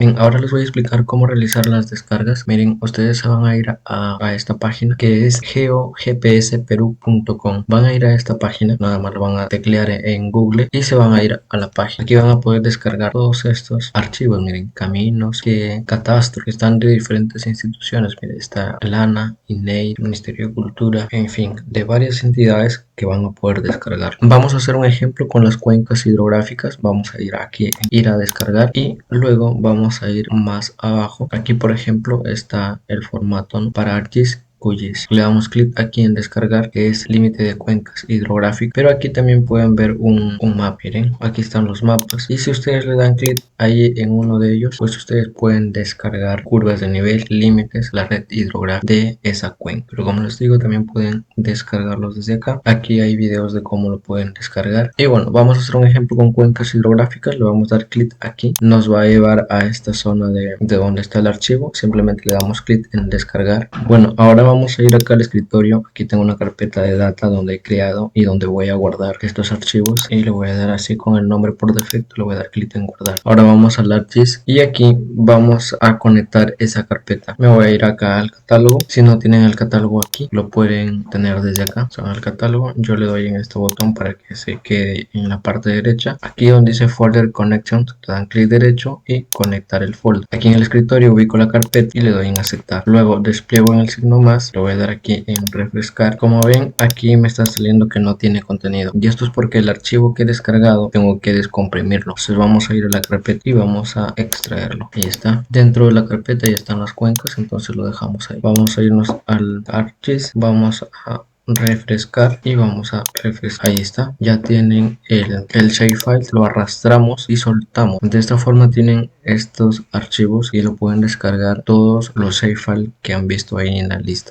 Bien, ahora les voy a explicar cómo realizar las descargas. Miren, ustedes se van a ir a esta página que es geogpsperu.com. Van a ir a esta página, nada más lo van a teclear en Google y se van a ir a la página. Aquí van a poder descargar todos estos archivos. Miren, caminos, catastro, que están de diferentes instituciones. Miren, está LANA, INEI, Ministerio de Cultura, en fin, de varias entidades que van a poder descargar. Vamos a hacer un ejemplo con las cuencas hidrográficas. Vamos a ir aquí, ir a descargar y luego vamos a ir más abajo. Aquí por ejemplo está el formato, ¿no?, para ArcGIS. Le damos clic aquí en descargar, que es límite de cuencas hidrográficas, pero aquí también pueden ver un mapa. Miren, aquí están los mapas y si ustedes le dan clic ahí en uno de ellos, pues ustedes pueden descargar curvas de nivel, límites, la red hidrográfica de esa cuenca. Pero como les digo, también pueden descargarlos desde acá. Aquí hay videos de cómo lo pueden descargar. Y bueno, vamos a hacer un ejemplo con cuencas hidrográficas. Le vamos a dar clic aquí, nos va a llevar a esta zona de donde está el archivo. Simplemente le damos clic en descargar. Bueno, ahora vamos a ir acá al escritorio. Aquí tengo una carpeta de data donde he creado y donde voy a guardar estos archivos, y le voy a dar así con el nombre por defecto. Le voy a dar clic en guardar. Ahora vamos al ArcGIS y aquí vamos a conectar esa carpeta. Me voy a ir acá al catálogo. Si no tienen el catálogo aquí, lo pueden tener desde acá. Son al catálogo, yo le doy en este botón para que se quede en la parte derecha. Aquí donde dice folder connection, le dan clic derecho y conectar el folder. Aquí en el escritorio ubico la carpeta y le doy en aceptar. Luego despliego en el signo más, le voy a dar aquí en refrescar. Como ven, aquí me está saliendo que no tiene contenido, y esto es porque el archivo que he descargado tengo que descomprimirlo. Entonces vamos a ir a la carpeta y vamos a extraerlo. Ahí está, dentro de la carpeta ya están las cuencas, entonces lo dejamos ahí. Vamos a irnos al ArcGIS, vamos a refrescar y vamos a refrescar. Ahí está, ya tienen el shapefile, lo arrastramos y soltamos. De esta forma tienen estos archivos y lo pueden descargar todos los shapefiles que han visto ahí en la lista.